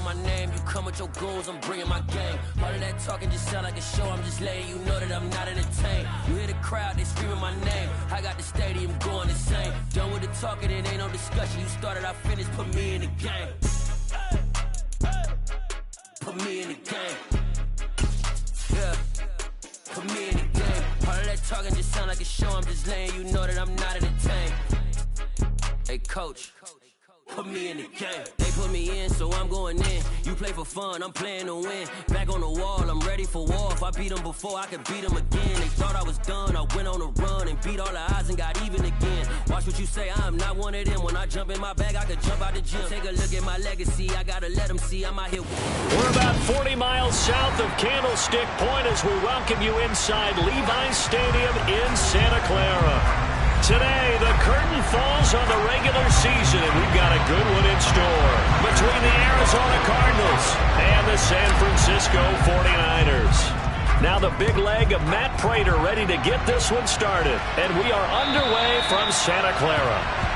my name, you come with your goons, I'm bringing my gang. All of that talking just sound like a show, I'm just letting you know that I'm not entertained. You hear the crowd, they screaming my name. I got the stadium going insane. Done with the talking, it ain't no discussion. You started, I finished, put me in the game. Put me in the game. Yeah. Put me in the game. All of that talking just sound like a show, I'm just letting you know that I'm not entertained. Hey, coach. Put me in the game. They put me in, so I'm going in. You play for fun, I'm playing to win. Back on the wall, I'm ready for war. If I beat them before, I could beat them again. They thought I was done, I went on a run and beat all the odds and got even again. Watch what you say, I'm not one of them. When I jump in my bag, I could jump out the gym. Take a look at my legacy, I gotta let them see I'm out here. We're about 40 miles south of Candlestick Point as we welcome you inside Levi's Stadium in Santa Clara. Today, the curtain falls on the regular season, and we've got a good one in store between the Arizona Cardinals and the San Francisco 49ers. Now the big leg of Matt Prater ready to get this one started, and we are underway from Santa Clara.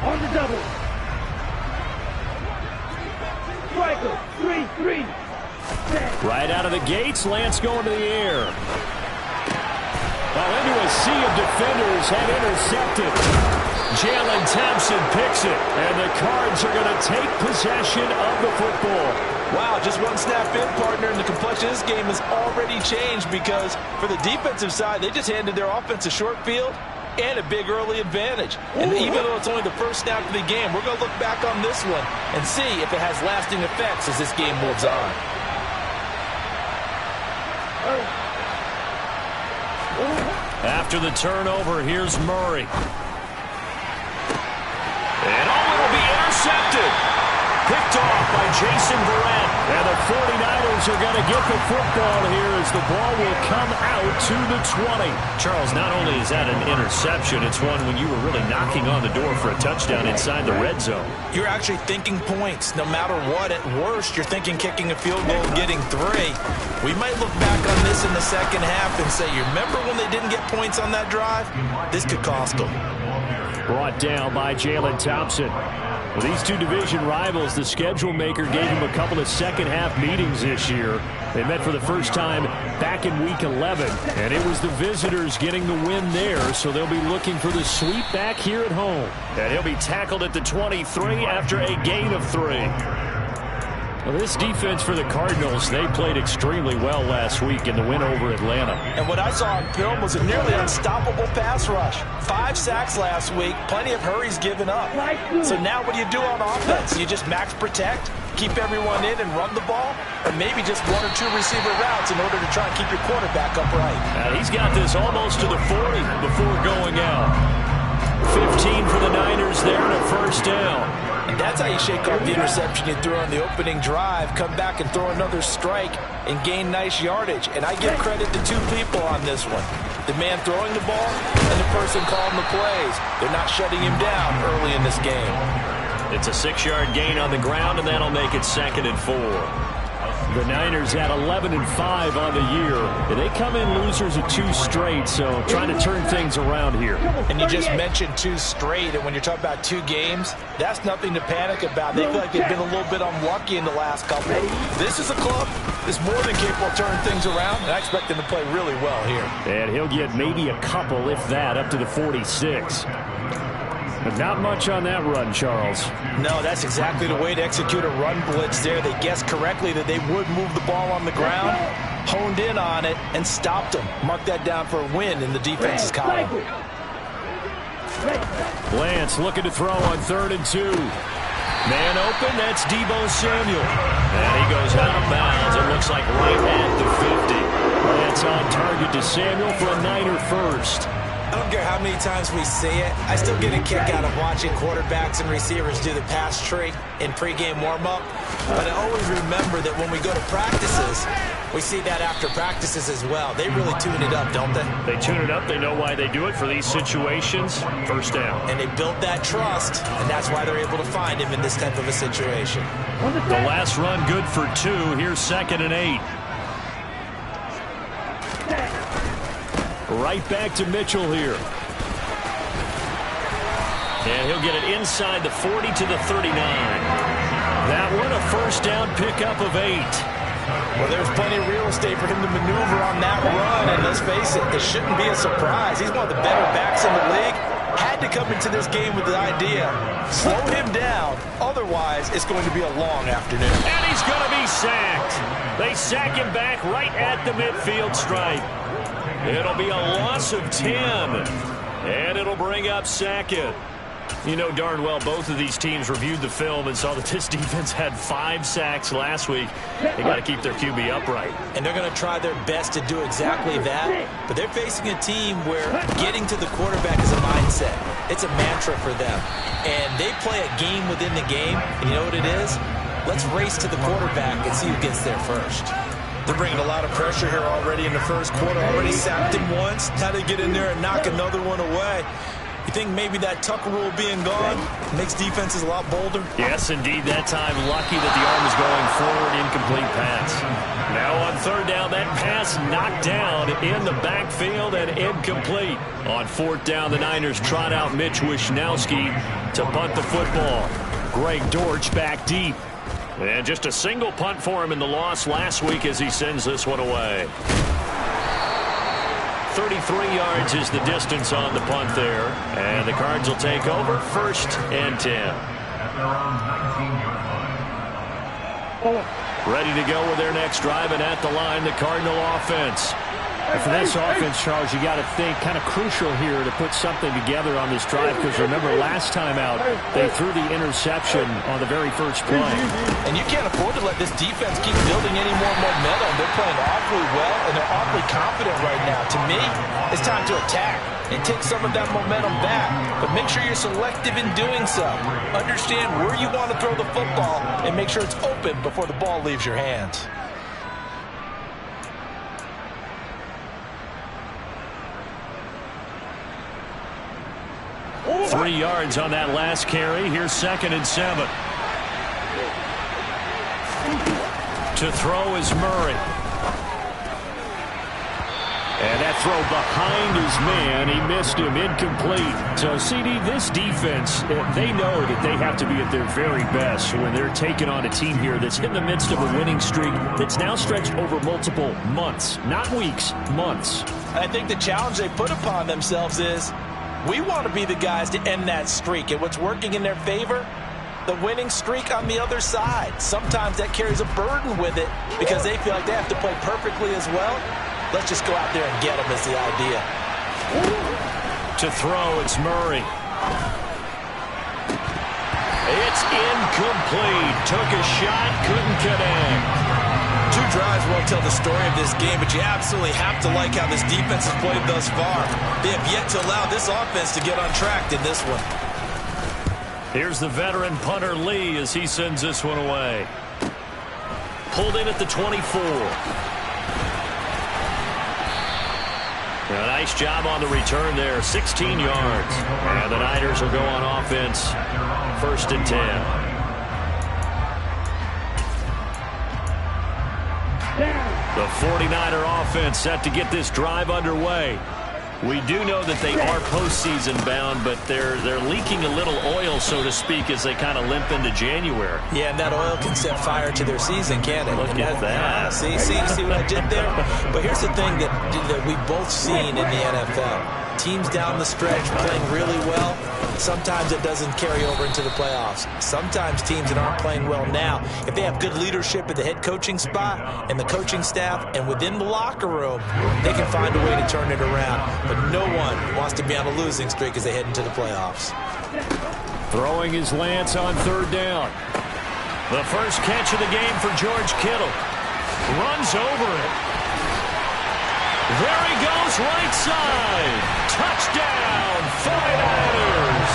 On the double. Striker, 3-3. Right out of the gates, Lance going to the air. Well, into a sea of defenders and intercepted. Jalen Thompson picks it, and the Cards are going to take possession of the football. Wow, just one snap in, partner, and the complexion of this game has already changed because for the defensive side, they just handed their offense a short field and a big early advantage. And even though it's only the first snap of the game, we're going to look back on this one and see if it has lasting effects as this game moves on. After the turnover, here's Murray. And it'll be intercepted. Picked off by Jason Verrett. And the 49ers are going to get the football here as the ball will come out to the 20. Charles, not only is that an interception, it's one when you were really knocking on the door for a touchdown inside the red zone. You're actually thinking points. No matter what, at worst, you're thinking kicking a field goal and getting 3. We might look back on this in the second half and say, you remember when they didn't get points on that drive? This could cost them. Brought down by Jalen Thompson. Well, these two division rivals, the schedule maker gave him a couple of second-half meetings this year. They met for the first time back in Week 11, and it was the visitors getting the win there, so they'll be looking for the sweep back here at home. And he'll be tackled at the 23 after a gain of 3. Well, this defense for the Cardinals, they played extremely well last week in the win over Atlanta. And what I saw on film was a nearly unstoppable pass rush. 5 sacks last week, plenty of hurries given up. So now what do you do on offense? You just max protect, keep everyone in and run the ball, or maybe just 1 or 2 receiver routes in order to try and keep your quarterback upright. He's got this almost to the 40 before going out. 15 for the Niners there and a first down. And that's how you shake off the interception you threw on the opening drive, come back and throw another strike and gain nice yardage. And I give credit to 2 people on this one. The man throwing the ball and the person calling the plays. They're not shutting him down early in this game. It's a 6-yard gain on the ground, and that'll make it 2nd and 4. The Niners at 11-5 on the year. They come in losers of 2 straight, so trying to turn things around here. And you just mentioned 2 straight, and when you're talking about 2 games, that's nothing to panic about. They feel like they've been a little bit unlucky in the last couple. This is a club that's more than capable of turning things around, and I expect them to play really well here. And he'll get maybe a couple, if that, up to the 46. But not much on that run, Charles. No, that's exactly the way to execute a run blitz there. They guessed correctly that they would move the ball on the ground, honed in on it, and stopped them. Mark that down for a win in the defense's column. Lance looking to throw on 3rd and 2. Man open, that's Deebo Samuel. And he goes out of bounds. It looks like right at the 50. Lance on target to Samuel for a Niner first. I don't care how many times we see it. I still get a kick out of watching quarterbacks and receivers do the pass tree in pregame warm-up. But I always remember that when we go to practices, we see that after practices as well. They really tune it up, don't they? They tune it up. They know why they do it for these situations. First down. And they build that trust, and that's why they're able to find him in this type of a situation. The last run good for 2. Here's 2nd and 8. Right back to Mitchell here. And he'll get it inside the 40 to the 39. That one a first down pickup of 8. Well, there's plenty of real estate for him to maneuver on that run, and let's face it, this shouldn't be a surprise. He's one of the better backs in the league. Had to come into this game with the idea, slow him down, otherwise it's going to be a long afternoon. And he's going to be sacked. They sack him back right at the midfield stripe. It'll be a loss of 10, and it'll bring up Sackett. You know darn well both of these teams reviewed the film and saw that this defense had 5 sacks last week. They got to keep their QB upright. And they're going to try their best to do exactly that. But they're facing a team where getting to the quarterback is a mindset. It's a mantra for them. And they play a game within the game. And you know what it is? Let's race to the quarterback and see who gets there first. They're bringing a lot of pressure here already in the first quarter. Already sacked him once. Now they get in there and knock another one away. You think maybe that Tucker rule being gone makes defenses a lot bolder? Yes, indeed. That time, lucky that the arm was going forward. Incomplete pass. Now on 3rd down, that pass knocked down in the backfield and incomplete. On 4th down, the Niners trot out Mitch Wishnowski to punt the football. Greg Dortch back deep. And just a single punt for him in the loss last week as he sends this one away. 33 yards is the distance on the punt there. And the Cards will take over 1st and 10. Ready to go with their next drive, and at the line, the Cardinal offense. And for this offense, Charles, you got to think kind of crucial here to put something together on this drive, because remember last time out they threw the interception on the very first play. And you can't afford to let this defense keep building any more momentum. They're playing awfully well, and they're awfully confident right now. To me, it's time to attack and take some of that momentum back. But make sure you're selective in doing so. Understand where you want to throw the football and make sure it's open before the ball leaves your hands. 3 yards on that last carry. Here's 2nd and 7. To throw is Murray. And that throw behind his man, he missed him, incomplete. So, CD, this defense, they know that they have to be at their very best when they're taking on a team here that's in the midst of a winning streak that's now stretched over multiple months, not weeks, months. I think the challenge they put upon themselves is, we want to be the guys to end that streak. And what's working in their favor? The winning streak on the other side. Sometimes that carries a burden with it because they feel like they have to play perfectly as well. Let's just go out there and get them is the idea. To throw, it's Murray. It's incomplete. Took a shot, couldn't connect. 2 drives won't tell the story of this game, but you absolutely have to like how this defense has played thus far. They have yet to allow this offense to get on track in this one. Here's the veteran punter Lee as he sends this one away. Pulled in at the 24. A nice job on the return there, 16 yards. And the Niners will go on offense, 1st and 10. The 49er offense set to get this drive underway. We do know that they are postseason bound, but they're leaking a little oil, so to speak, as they kind of limp into January. Yeah, and that oil can set fire to their season, can't it? Look at that. See what I did there? But here's the thing that we've both seen in the NFL. Teams down the stretch playing really well. Sometimes it doesn't carry over into the playoffs. Sometimes teams that aren't playing well now, if they have good leadership at the head coaching spot and the coaching staff and within the locker room, they can find a way to turn it around. But no one wants to be on a losing streak as they head into the playoffs. Throwing his Lance on 3rd down. The first catch of the game for George Kittle. Runs over it. There he goes, right side. Touchdown, 49ers.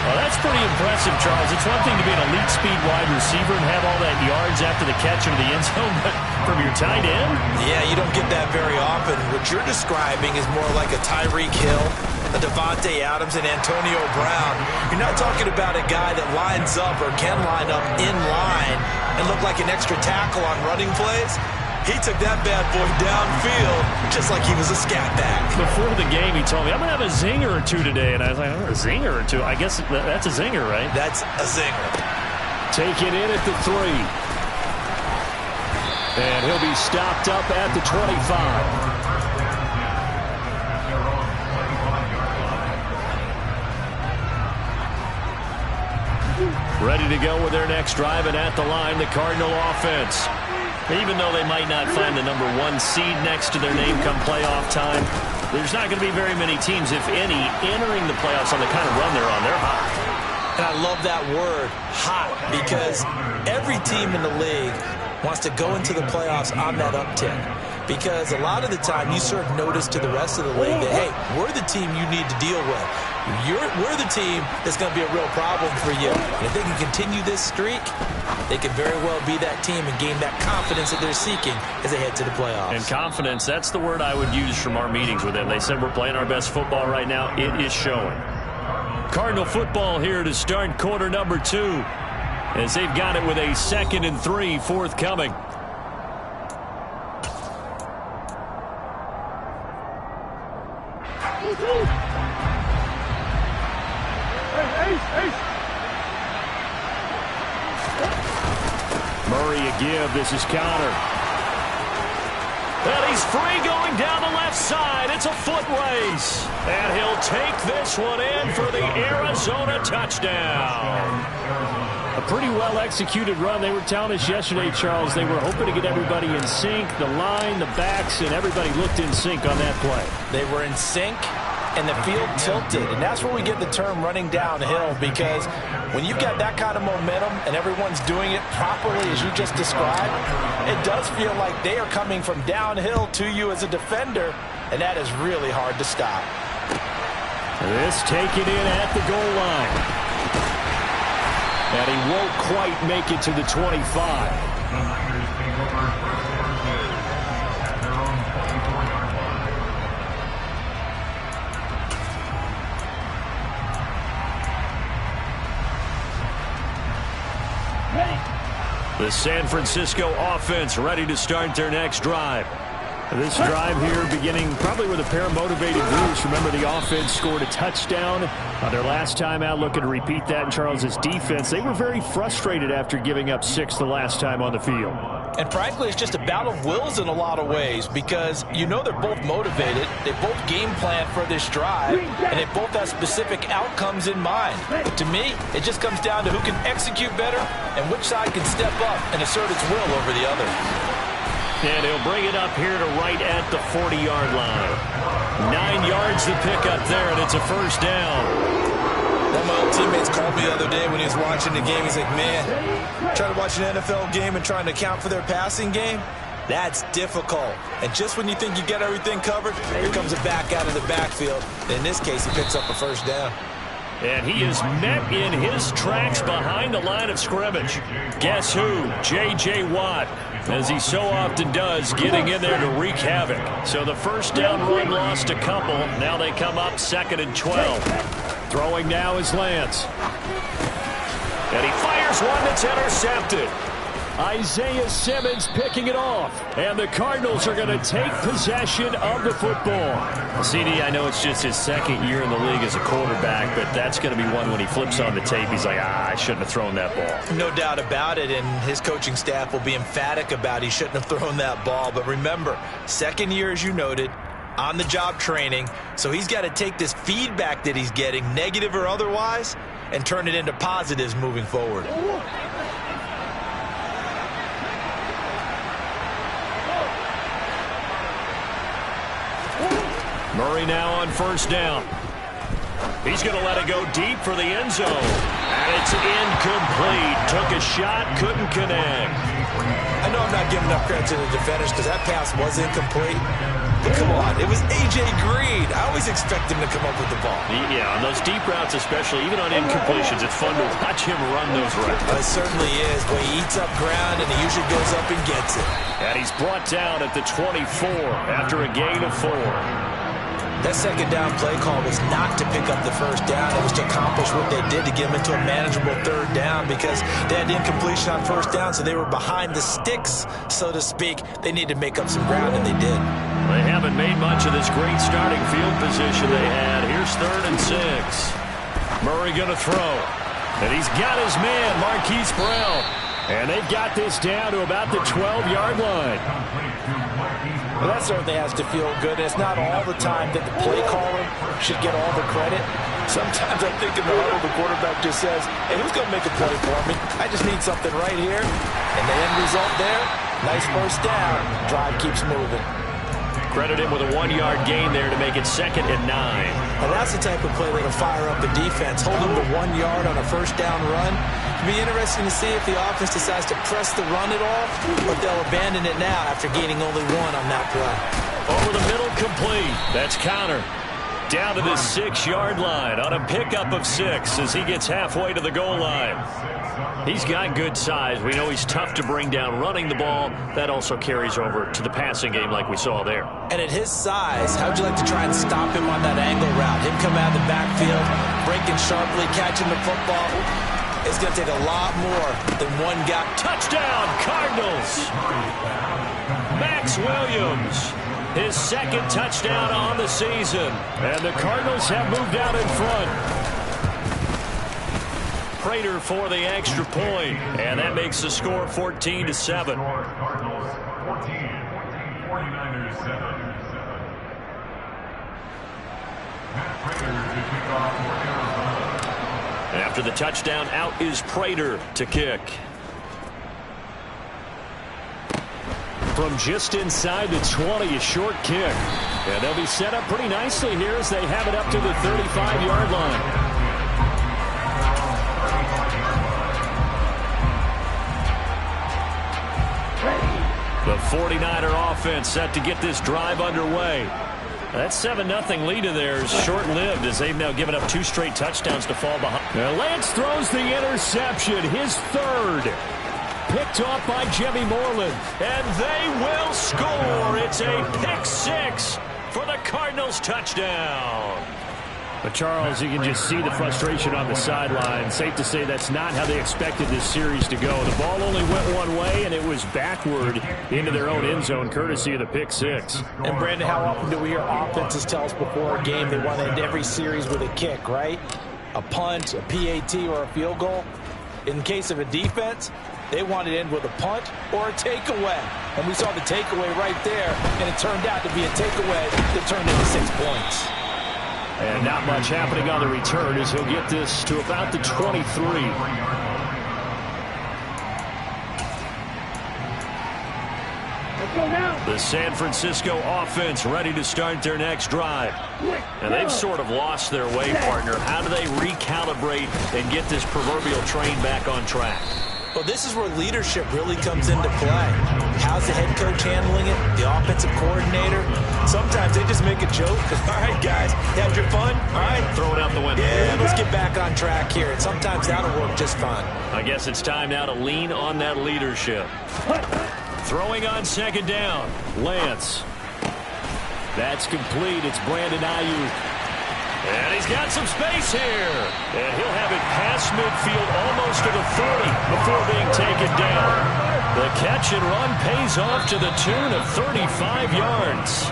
Well, that's pretty impressive, Charles. It's one thing to be an elite speed wide receiver and have all that yards after the catch into the end zone, but from your tight end? Yeah, you don't get that very often. What you're describing is more like a Tyreek Hill, a Devontae Adams, and Antonio Brown. You're not talking about a guy that lines up or can line up in line and look like an extra tackle on running plays. He took that bad boy downfield just like he was a scat back. Before the game, he told me, I'm going to have a zinger or two today. And I was like, oh, a zinger or two? I guess that's a zinger, right? That's a zinger. Taken in at the 3. And he'll be stopped up at the 25. Ready to go with their next drive, and at the line, the Cardinal offense. Even though they might not find the number 1 seed next to their name come playoff time, there's not going to be very many teams, if any, entering the playoffs on the kind of run they're on. They're hot. And I love that word, hot, because every team in the league wants to go into the playoffs on that uptick. Because a lot of the time you serve notice to the rest of the league that, hey, we're the team you need to deal with. We're the team that's going to be a real problem for you. And if they can continue this streak, they could very well be that team and gain that confidence that they're seeking as they head to the playoffs. And confidence, that's the word I would use from our meetings with them. They said we're playing our best football right now. It is showing. Cardinal football here to start quarter number 2 as they've got it with a 2nd and 3 forthcoming. Murray a give. This is Connor. And he's free going down the left side. It's a foot race. And he'll take this one in for the Arizona touchdown. A pretty well-executed run. They were telling us yesterday, Charles, they were hoping to get everybody in sync. The line, the backs, and everybody looked in sync on that play. They were in sync, and the field tilted. And that's where we get the term running downhill, because when you've got that kind of momentum and everyone's doing it properly as you just described, it does feel like they are coming from downhill to you as a defender, and that is really hard to stop. This taken in at the goal line. And he won't quite make it to the 25. The San Francisco offense ready to start their next drive. This drive here beginning probably with a pair of motivated groups. Remember, the offense scored a touchdown on their last time out. Looking to repeat that in Charles's defense. They were very frustrated after giving up 6 the last time on the field. And frankly, it's just a battle of wills in a lot of ways, because you know they're both motivated. They both game plan for this drive, and they both have specific outcomes in mind. To me, it just comes down to who can execute better and which side can step up and assert its will over the other. And he'll bring it up here to right at the 40-yard line. 9 yards to pick up there, and it's a first down. One of my old teammates called me the other day when he was watching the game. He's like, man, trying to watch an NFL game and trying to account for their passing game, that's difficult. And just when you think you get everything covered, here comes a back out of the backfield. In this case, he picks up a first down. And he is met in his tracks behind the line of scrimmage. Guess who? J.J. Watt, as he so often does, getting in there to wreak havoc. So the first down run lost a couple. Now they come up 2nd and 12. Throwing now is Lance. And he fires one that's intercepted. Isaiah Simmons picking it off. And the Cardinals are going to take possession of the football. CD, I know it's just his 2nd year in the league as a quarterback, but that's going to be one when he flips on the tape, he's like, I shouldn't have thrown that ball. No doubt about it, and his coaching staff will be emphatic about he shouldn't have thrown that ball. But remember, 2nd year, as you noted, on-the-job training, so he's got to take this feedback that he's getting, negative or otherwise, and turn it into positives moving forward. Murray now on first down. He's going to let it go deep for the end zone. And it's incomplete. Took a shot, couldn't connect. I know I'm not giving enough credit to the defenders because that pass was incomplete. But come on, it was A.J. Green. I always expect him to come up with the ball. Yeah, on those deep routes especially, even on incompletions, it's fun to watch him run those routes. It certainly is, but he eats up ground and he usually goes up and gets it. And he's brought down at the 24 after a gain of 4. That second down play call was not to pick up the first down. It was to accomplish what they did to get them into a manageable third down because they had incompletion on first down, so they were behind the sticks, so to speak. They needed to make up some ground, and they did. They haven't made much of this great starting field position they had. Here's 3rd and 6. Murray going to throw. And he's got his man, Marquise Brown. And they've got this down to about the 12-yard line. Well, that certainly has to feel good. It's not all the time that the play caller should get all the credit. Sometimes I think in the huddle, the quarterback just says, hey, who's going to make a play for me? I just need something right here. And the end result there, nice first down. Drive keeps moving. Credit him with a 1-yard gain there to make it 2nd and 9. And that's the type of play that'll fire up the defense. Hold them to 1 yard on a first down run. It'll be interesting to see if the offense decides to press the run at all, or if they'll abandon it now after gaining only 1 on that play. Over the middle, complete. That's Connor. Down to the 6-yard line on a pickup of 6 as he gets halfway to the goal line. He's got good size. We know he's tough to bring down running the ball. That also carries over to the passing game like we saw there. And at his size, how would you like to try and stop him on that angle route? Him come out of the backfield, breaking sharply, catching the football. It's going to take a lot more than one guy. Touchdown, Cardinals! Max Williams, his 2nd touchdown on the season. And the Cardinals have moved out in front. Prater for the extra point, and that makes the score 14-7. After the touchdown, out is Prater to kick. From just inside the 20, a short kick. And they'll be set up pretty nicely here as they have it up to the 35-yard line. The 49er offense set to get this drive underway. That 7-0 lead of theirs short-lived as they've now given up 2 straight touchdowns to fall behind. Now Lance throws the interception, his 3rd. Picked off by Jimmy Moreland. And they will score. It's a pick 6 for the Cardinals touchdown. But Charles, you can just see the frustration on the sideline. Safe to say that's not how they expected this series to go. The ball only went one way, and it was backward into their own end zone, courtesy of the pick 6. And Brandon, how often do we hear offenses tell us before a game they want to end every series with a kick, right? A punt, a PAT, or a field goal. In case of a defense, they want to end with a punt or a takeaway. And we saw the takeaway right there, and it turned out to be a takeaway that turned into 6 points. And not much happening on the return as he'll get this to about the 23. The San Francisco offense ready to start their next drive. And they've sort of lost their way, partner. How do they recalibrate and get this proverbial train back on track? Well, this is where leadership really comes into play. How's the head coach handling it? The offensive coordinator? Sometimes they just make a joke. All right, guys, you had your fun? All right. Throw it out the window. Yeah, let's get back on track here. And sometimes that'll work just fine. I guess it's time now to lean on that leadership. Throwing on 2nd down. Lance. That's complete. It's Brandon Ayuk. And he's got some space here. And he'll have it past midfield almost to the 30 before being taken down. The catch and run pays off to the tune of 35 yards.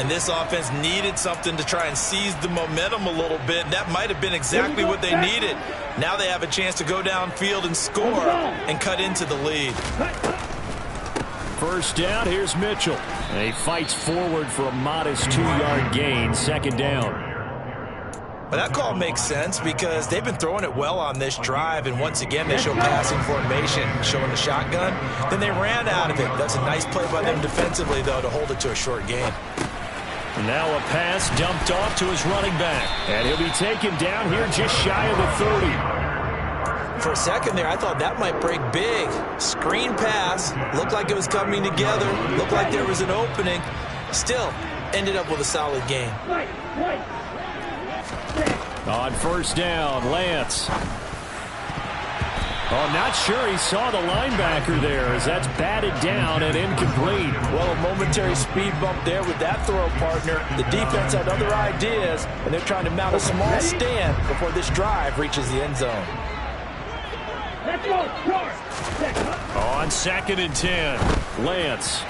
And this offense needed something to try and seize the momentum a little bit. And that might have been exactly what they needed. Now they have a chance to go downfield and score and cut into the lead. First down, here's Mitchell. And he fights forward for a modest 2-yard gain, 2nd down. But that call makes sense because they've been throwing it well on this drive, and once again they show passing formation, showing the shotgun. Then they ran out of it. That's a nice play by them defensively, though, to hold it to a short gain. Now a pass dumped off to his running back. And he'll be taken down here just shy of the 30. For a second there, I thought that might break big. Screen pass. Looked like it was coming together. Looked like there was an opening. Still, ended up with a solid game. On first down, Lance. Oh, not sure he saw the linebacker there as that's batted down and incomplete. Well, a momentary speed bump there with that throw, partner. The defense had other ideas, and they're trying to mount a small stand before this drive reaches the end zone. Let's go, On 2nd and 10, Lance.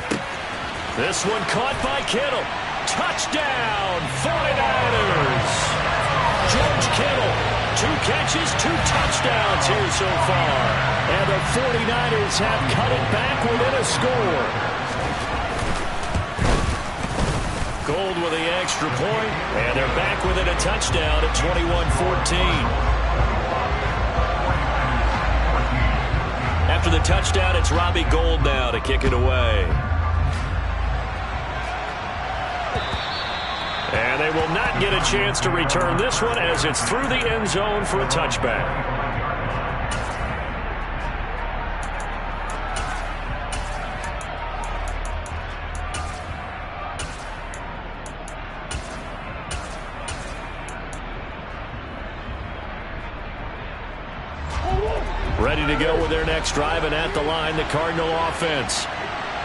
This one caught by Kittle. Touchdown, 49ers. George Kittle. 2 catches, 2 touchdowns here so far. And the 49ers have cut it back within a score. Gold with the extra point, and they're back within a touchdown at 21-14. After the touchdown, it's Robbie Gould now to kick it away. And they will not get a chance to return this one as it's through the end zone for a touchback. Ready to go with their next drive, and at the line, the Cardinal offense.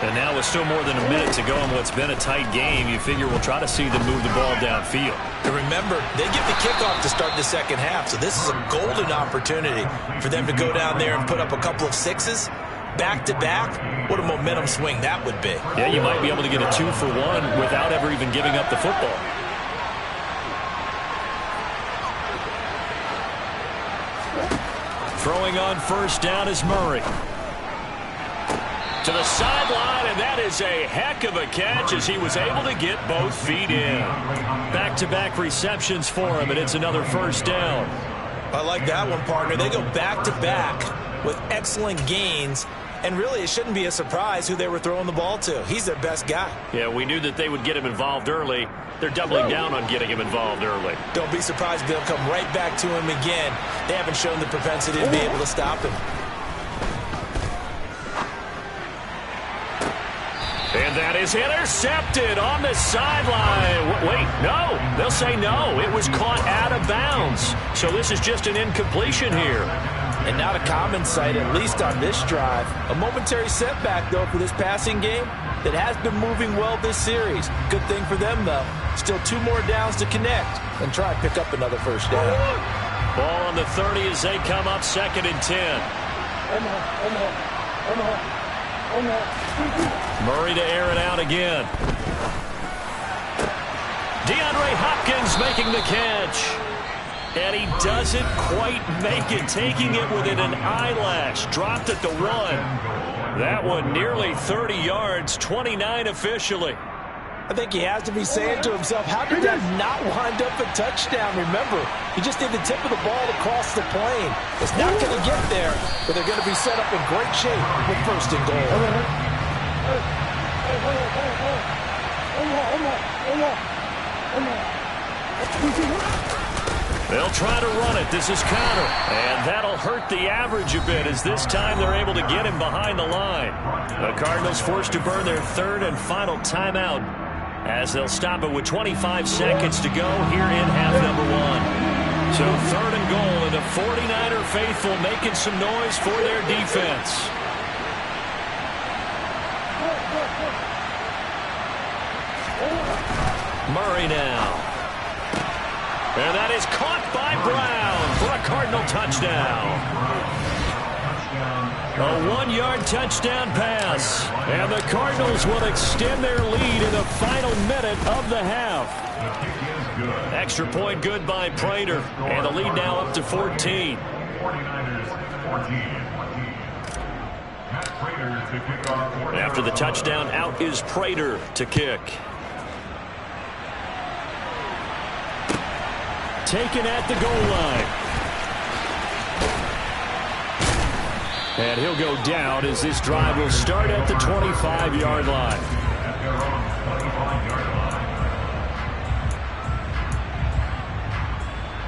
And now with still more than a minute to go in what's been a tight game, you figure we'll try to see them move the ball downfield. And remember, they get the kickoff to start the second half, so this is a golden opportunity for them to go down there and put up a couple of sixes back-to-back. What a momentum swing that would be. Yeah, you might be able to get a 2-for-1 without ever even giving up the football. Throwing on first down is Murray. To the sideline, and that is a heck of a catch as he was able to get both feet in. Back-to-back receptions for him, and it's another first down. I like that one, partner. They go back-to-back with excellent gains, and really it shouldn't be a surprise who they were throwing the ball to. He's their best guy. Yeah, we knew that they would get him involved early. They're doubling down on getting him involved early. Don't be surprised if they'll come right back to him again. They haven't shown the propensity to be able to stop him. And that is intercepted on the sideline. Wait, no. They'll say no. It was caught out of bounds. So this is just an incompletion here. And not a common sight, at least on this drive. A momentary setback, though, for this passing game that has been moving well this series. Good thing for them, though. Still 2 more downs to connect and try and pick up another first down. Ball on the 30 as they come up 2nd and 10. Murray to air it out again. DeAndre Hopkins making the catch. And he doesn't quite make it, taking it within an eyelash. Dropped at the 1. That one nearly 30 yards, 29 officially. I think he has to be saying to himself, how did that not wind up a touchdown? Remember, he just did the tip of the ball across the plane. It's not going to get there, but they're going to be set up in great shape with first and goal. They'll try to run it. This is counter. And that'll hurt the average a bit as this time they're able to get him behind the line. The Cardinals forced to burn their 3rd and final timeout as they'll stop it with 25 seconds to go here in half number 1. So 3rd and goal, and the 49er faithful making some noise for their defense. Murray now. And that is caught by Brown for a Cardinal touchdown. A 1-yard touchdown pass. And the Cardinals will extend their lead in the final minute of the half. Extra point good by Prater. And the lead now up to 14. After the touchdown, out is Prater to kick. Taken at the goal line. And he'll go down as this drive will start at the 25-yard line.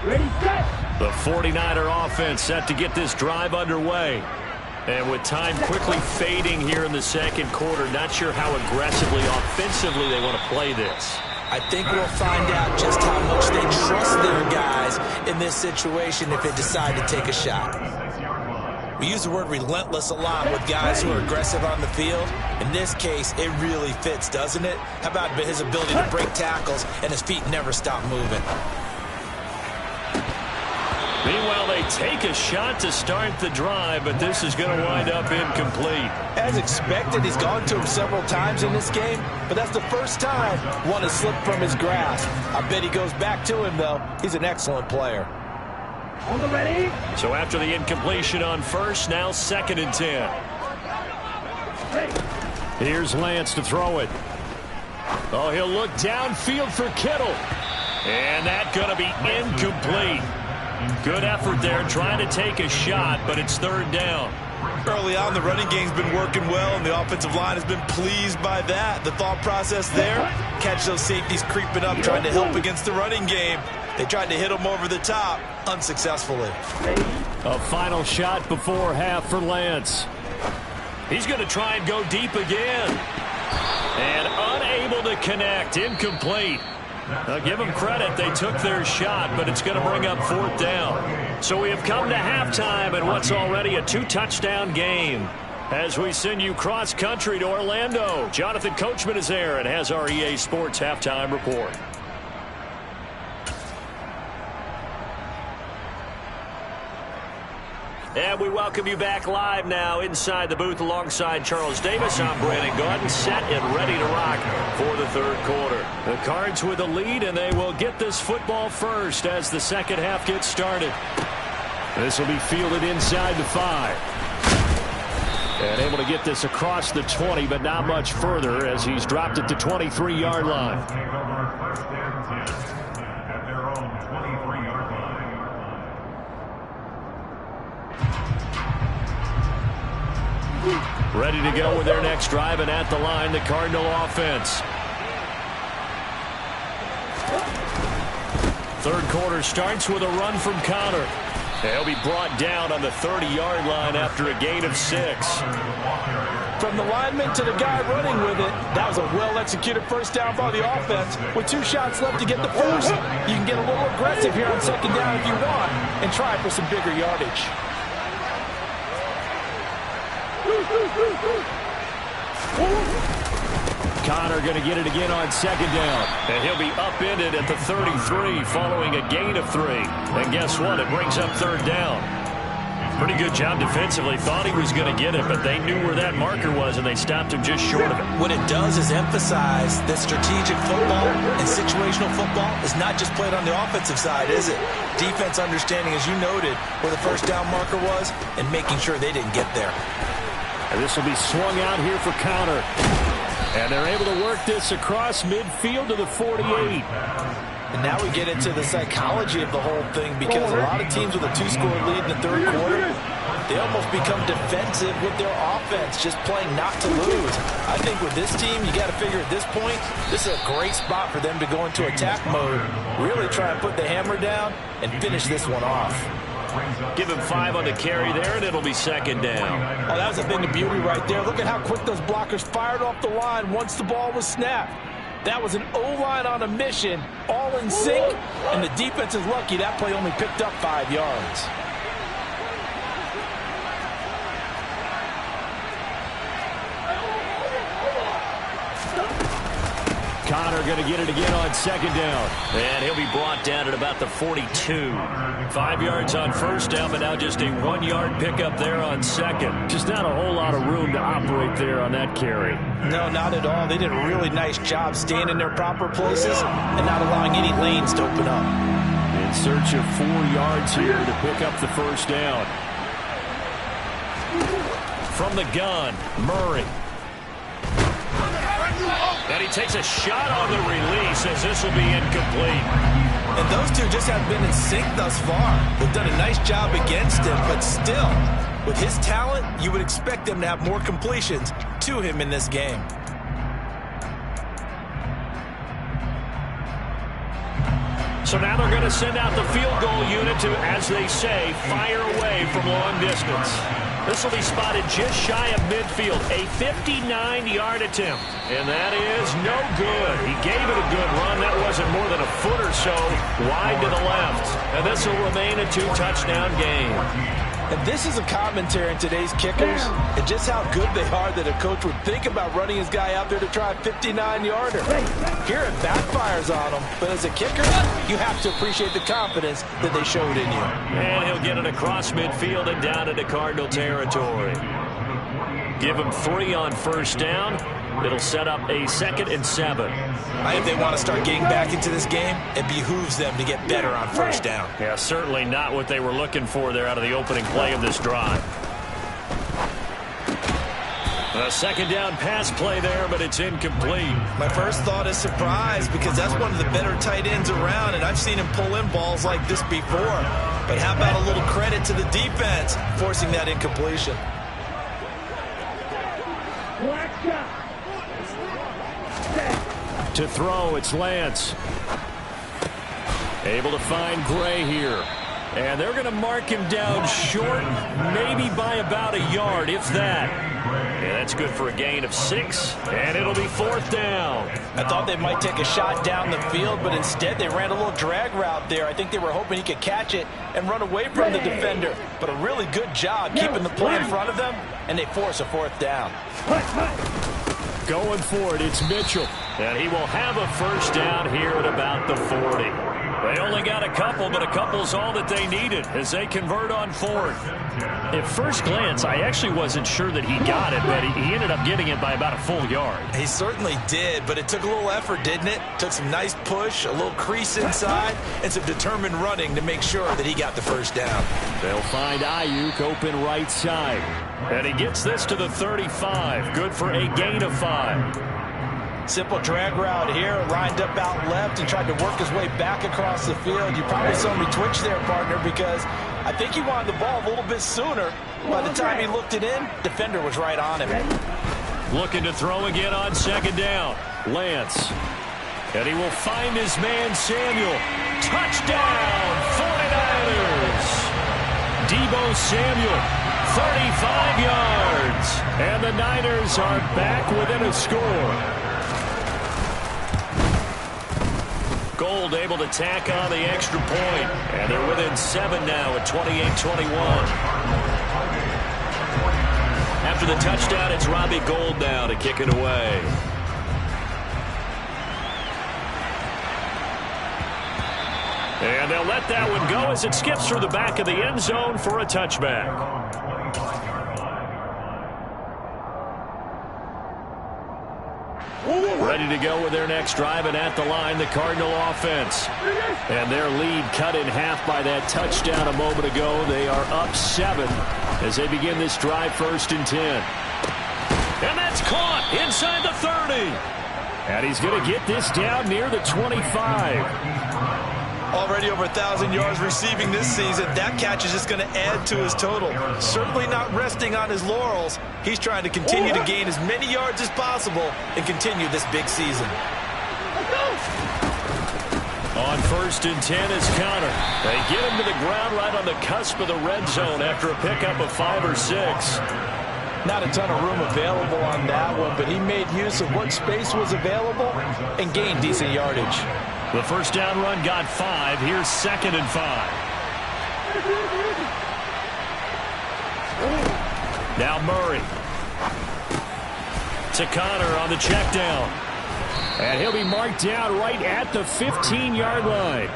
Ready, set. The 49er offense set to get this drive underway. And with time quickly fading here in the second quarter, not sure how aggressively, offensively they want to play this. I think we'll find out just how much they trust their guys in this situation if they decide to take a shot. We use the word relentless a lot with guys who are aggressive on the field. In this case, it really fits, doesn't it? How about his ability to break tackles and his feet never stop moving? Meanwhile, they take a shot to start the drive, but this is going to wind up incomplete. As expected, he's gone to him several times in this game, but that's the first time one has slipped from his grasp. I bet he goes back to him, though. He's an excellent player. Ready? So after the incompletion on first, now 2nd and 10. Here's Lance to throw it. Oh, he'll look downfield for Kittle. And that's going to be incomplete. Good effort there, trying to take a shot, but it's 3rd down. Early on, the running game's been working well, and the offensive line has been pleased by that. The thought process there, catch those safeties creeping up, trying to help against the running game. They tried to hit them over the top, unsuccessfully. A final shot before half for Lance. He's going to try and go deep again. And unable to connect, incomplete. Now, give them credit. They took their shot, but it's going to bring up 4th down. So we have come to halftime in what's already a 2-touchdown game. As we send you cross-country to Orlando, Jonathan Coachman is there and has our EA Sports halftime report. And we welcome you back live now inside the booth alongside Charles Davis. I'm Brandon Gordon, set and ready to rock for the 3rd quarter. The Cards with a lead, and they will get this football first as the second half gets started. This will be fielded inside the 5. And able to get this across the 20, but not much further as he's dropped it to 23-yard line. Ready to go with their next drive, and at the line, the Cardinal offense. 3rd quarter starts with a run from Connor. He'll be brought down on the 30-yard line after a gain of 6. From the lineman to the guy running with it, that was a well-executed first down by the offense. With 2 shots left to get the first, you can get a little aggressive here on 2nd down if you want and try for some bigger yardage. Connor going to get it again on 2nd down. And he'll be upended at the 33 following a gain of 3. And guess what? It brings up 3rd down. Pretty good job defensively. Thought he was going to get it, but they knew where that marker was, and they stopped him just short of it. What it does is emphasize that strategic football and situational football is not just played on the offensive side, is it? Defense understanding, as you noted, where the first down marker was and making sure they didn't get there. And this will be swung out here for Connor. And they're able to work this across midfield to the 48. And now we get into the psychology of the whole thing, because a lot of teams with a 2-score lead in the 3rd quarter, they almost become defensive with their offense, just playing not to lose. I think with this team, you got to figure at this point, this is a great spot for them to go into attack mode, really try and put the hammer down and finish this one off. Give him 5 on the carry there, and it'll be 2nd down. Oh, that was a thing of beauty right there. Look at how quick those blockers fired off the line once the ball was snapped. That was an O-line on a mission, all in sync, and the defense is lucky that play only picked up 5 yards. Connor going to get it again on 2nd down. And he'll be brought down at about the 42. 5 yards on 1st down, but now just a 1-yard pickup there on 2nd. Just not a whole lot of room to operate there on that carry. No, not at all. They did a really nice job staying in their proper places and not allowing any lanes to open up. In search of 4 yards here to pick up the 1st down. From the gun, Murray. And he takes a shot on the release as this will be incomplete. And those two just have been in sync thus far. They've done a nice job against him, but still, with his talent, you would expect them to have more completions to him in this game. So now they're going to send out the field goal unit to, as they say, fire away from long distance. This will be spotted just shy of midfield, a 59-yard attempt. And that is no good. He gave it a good run. That wasn't more than a foot or so wide to the left. And this will remain a 2-touchdown game. And this is a commentary in today's kickers and just how good they are that a coach would think about running his guy out there to try a 59-yarder. Here it backfires on him, but as a kicker, you have to appreciate the confidence that they showed in you. And he'll get it across midfield and down into Cardinal territory. Give him 3 on first down. It'll set up a 2nd and 7. If they want to start getting back into this game, it behooves them to get better on first down. Yeah, certainly not what they were looking for there out of the opening play of this drive. A 2nd down pass play there, but it's incomplete. My first thought is surprise because that's one of the better tight ends around, and I've seen him pull in balls like this before. But how about a little credit to the defense forcing that incompletion? To throw, it's Lance. Able to find Gray here. And they're going to mark him down short, maybe by about a yard, if that. Yeah, that's good for a gain of 6, and it'll be 4th down. I thought they might take a shot down the field, but instead they ran a little drag route there. I think they were hoping he could catch it and run away from the defender. But a really good job keeping the play in front of them, and they force a 4th down. Going for it, it's Mitchell. And he will have a first down here at about the 40. They only got a couple, but a couple's all that they needed as they convert on 4th. At first glance, I actually wasn't sure that he got it, but he ended up getting it by about a full yard. He certainly did, but it took a little effort, didn't it? Took some nice push, a little crease inside, and some determined running to make sure that he got the first down. They'll find Ayuk open right side. And he gets this to the 35. Good for a gain of 5. Simple drag route here, lined up out left and tried to work his way back across the field. You probably saw me twitch there, partner, because I think he wanted the ball a little bit sooner. By the time he looked it in, defender was right on him. Looking to throw again on 2nd down. Lance. And he will find his man Samuel. Touchdown, 49ers. Deebo Samuel, 35 yards. And the Niners are back within a score. Gold able to tack on the extra point. And they're within 7 now at 28-21. After the touchdown, it's Robbie Gould now to kick it away. And they'll let that one go as it skips through the back of the end zone for a touchback. Ready to go with their next drive, and at the line, the Cardinal offense. And their lead cut in half by that touchdown a moment ago. They are up 7 as they begin this drive, 1st and 10. And that's caught inside the 30. And he's going to get this down near the 25. Already over 1,000 yards receiving this season. That catch is just going to add to his total. Certainly not resting on his laurels. He's trying to continue to gain as many yards as possible and continue this big season. On 1st and 10 is Connor. They get him to the ground right on the cusp of the red zone after a pickup of 5 or 6. Not a ton of room available on that one, but he made use of what space was available and gained decent yardage. The first down run got 5. Here's 2nd and 5. Now Murray. To Connor on the check down. And he'll be marked down right at the 15-yard line.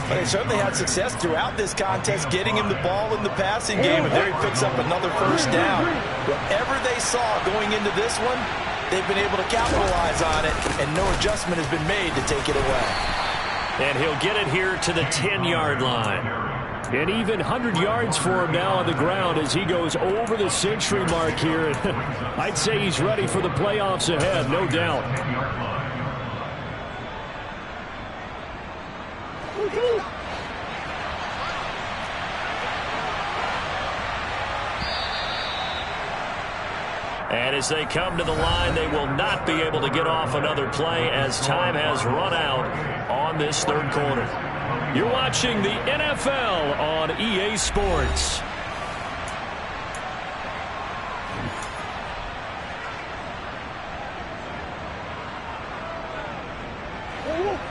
But they certainly had success throughout this contest getting him the ball in the passing game, and there he picks up another first down. Whatever they saw going into this one, they've been able to capitalize on it, and no adjustment has been made to take it away. And he'll get it here to the 10-yard line. And even 100 yards for him now on the ground as he goes over the century mark here. I'd say he's ready for the playoffs ahead, no doubt. And as they come to the line, they will not be able to get off another play as time has run out on this third quarter. You're watching the NFL on EA Sports.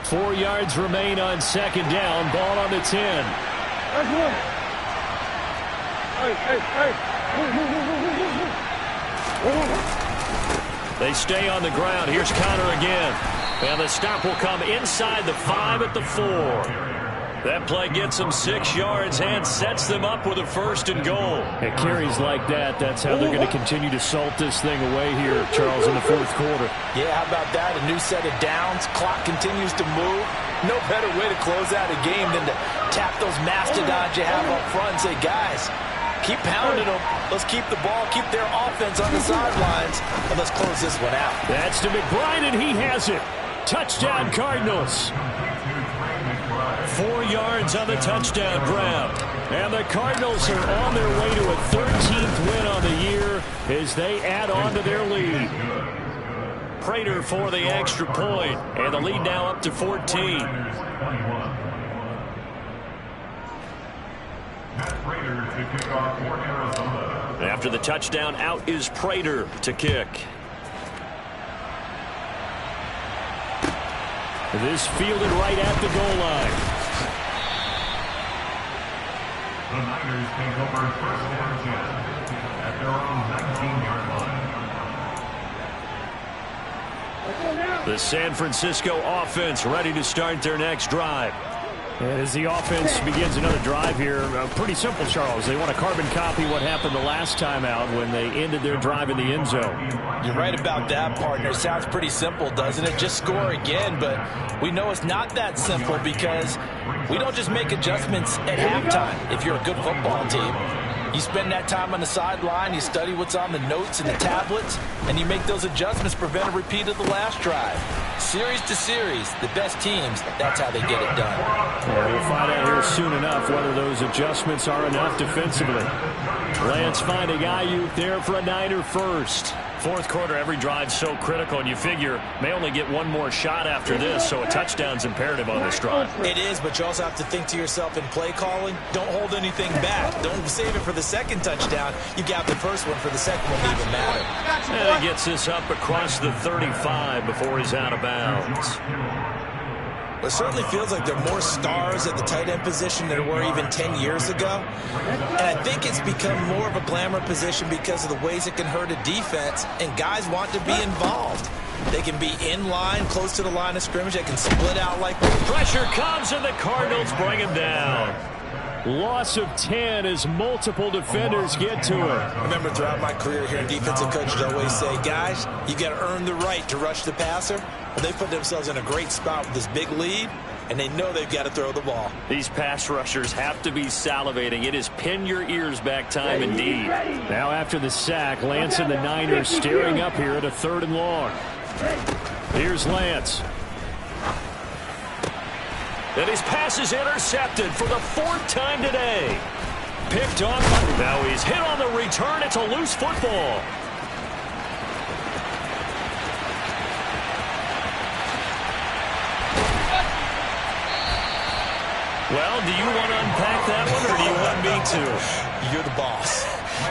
Four yards remain on second down. Ball on the 10. They stay on the ground. Here's Connor again. And the stop will come inside the 5 at the 4. That play gets them 6 yards and sets them up with a 1st and goal. It carries like that. That's how they're going to continue to salt this thing away here, Charles, in the 4th quarter. Yeah, how about that? A new set of downs. Clock continues to move. No better way to close out a game than to tap those mastodons you have up front and say, guys, keep pounding them. Let's keep the ball, keep their offense on the sidelines, and let's close this one out. That's to McBride, and he has it. Touchdown, Cardinals. 4 yards on the touchdown grab. And the Cardinals are on their way to a 13th win on the year as they add on to their lead. Prater for the extra point, and the lead now up to 14. After the touchdown, out is Prater to kick. This fielded right at the goal line. The Niners take over first and 10 at their own 19-yard line. The San Francisco offense ready to start their next drive. And as the offense begins another drive here, pretty simple, Charles. They want to carbon copy what happened the last time out when they ended their drive in the end zone. You're right about that, partner. Sounds pretty simple, doesn't it? Just score again, but we know it's not that simple because we don't just make adjustments at halftime if you're a good football team. You spend that time on the sideline, you study what's on the notes and the tablets, and you make those adjustments to prevent a repeat of the last drive. Series to series, the best teams, that's how they get it done. Well, we'll find out here soon enough whether those adjustments are enough defensively. Lance finding Ayuk there for a Niner first. 4th quarter, every drive so critical, and you figure may only get one more shot after this, so a touchdown's imperative on this drive. It is, but you also have to think to yourself in play calling, don't hold anything back. Don't save it for the second touchdown. You got the first one for the second one to even matter. And he gets this up across the 35 before he's out of bounds. It certainly feels like there are more stars at the tight end position than there were even 10 years ago. And I think it's become more of a glamour position because of the ways it can hurt a defense, and guys want to be involved. They can be in line, close to the line of scrimmage. They can split out like... Pressure comes, and the Cardinals bring him down. Loss of 10 as multiple defenders get to it. I remember throughout my career here in defensive coaches always say, guys, you got to earn the right to rush the passer. Well, they put themselves in a great spot with this big lead, and they know they've got to throw the ball. These pass rushers have to be salivating. It is pin your ears back time indeed. Now after the sack, Lance and the Niners staring up here at a 3rd and long. Here's Lance. And his pass is intercepted for the 4th time today. Picked off. Now he's hit on the return. It's a loose football. Well, do you want to unpack that one, or do you want me to? You're the boss.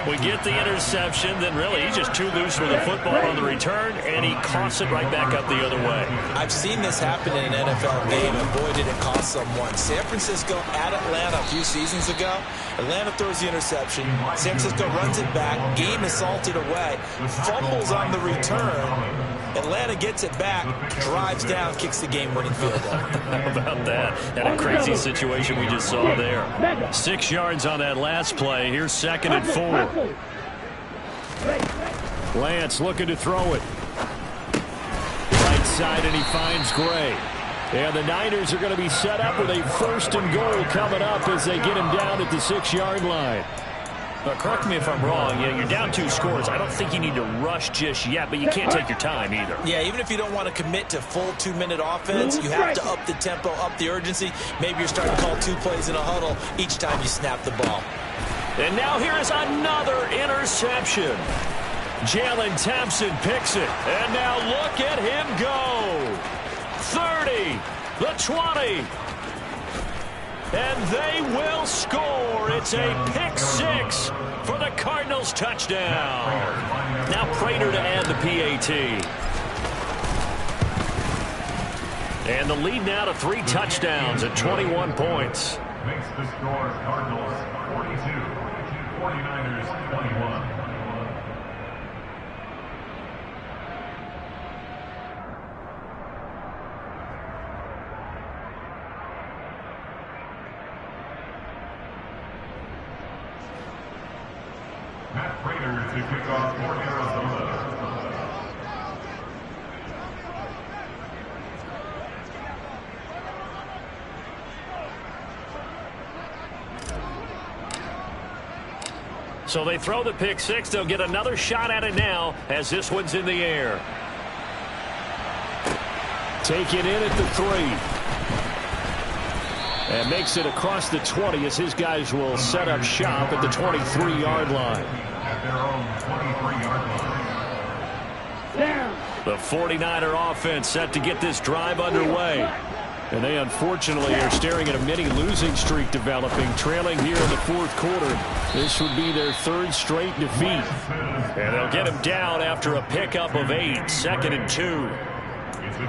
We get the interception, then really he's just too loose with the football on the return, and he coughs it right back up the other way. I've seen this happen in an NFL game, and boy, did it cost someone. San Francisco at Atlanta a few seasons ago. Atlanta throws the interception. San Francisco runs it back. Game is salted away. Fumbles on the return. Atlanta gets it back, drives down, kicks the game-winning field goal. How about that? And a crazy situation we just saw there. 6 yards on that last play. Here's 2nd and 4. Lance looking to throw it. Right side, and he finds Gray. And the Niners are going to be set up with a 1st and goal coming up as they get him down at the 6-yard line. Correct me if I'm wrong. Yeah, you're down 2 scores. I don't think you need to rush just yet, but you can't take your time either. Yeah, even if you don't want to commit to full 2-minute offense, you have to up the tempo, up the urgency. Maybe you're starting to call 2 plays in a huddle each time you snap the ball. And now here is another interception. Jalen Thompson picks it. And now look at him go. 30, the 20. And they will score. It's a pick six for the Cardinals touchdown. Now Prater to add the PAT. And the lead now to 3 touchdowns at 21 points. Makes the score Cardinals 42, 49ers 21. Matt Prater to kick off for Arizona. So they throw the pick six. They'll get another shot at it now as this one's in the air. Taken in at the 3. And makes it across the 20 as his guys will set up shop at the 23-yard line. At their own 23-yard line. The 49er offense set to get this drive underway. And they unfortunately are staring at a mini losing streak developing, trailing here in the 4th quarter. This would be their 3rd straight defeat. And they'll get him down after a pickup of 8, 2nd and 2.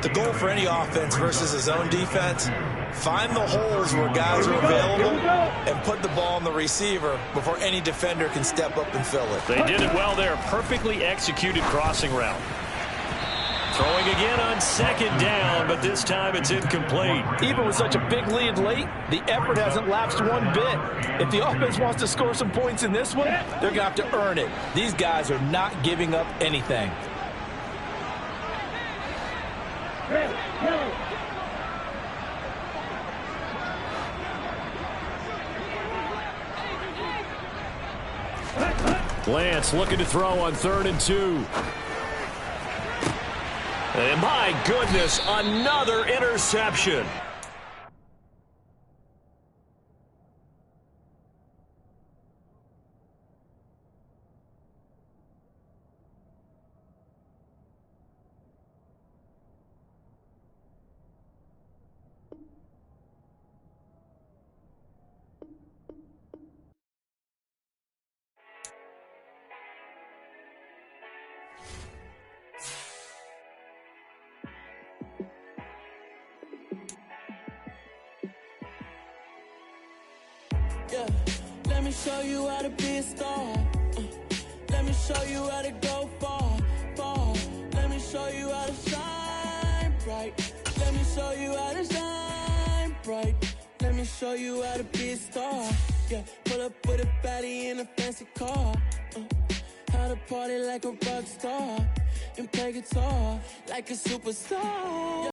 The goal for any offense versus his own defense, find the holes where guys are available and put the ball on the receiver before any defender can step up and fill it. They did it well there. Perfectly executed crossing route. Throwing again on 2nd down, but this time it's incomplete. Even with such a big lead late, the effort hasn't lapsed one bit. If the offense wants to score some points in this one, they're going to have to earn it. These guys are not giving up anything. Lance looking to throw on 3rd and 2. And my goodness, another interception. Yeah, let me show you how to be a star. Let me show you how to go far, far. Let me show you how to shine bright. Let me show you how to shine bright. Let me show you how to be a star. Yeah, pull up with a baddie in a fancy car. How to party like a rock star and play guitar like a superstar.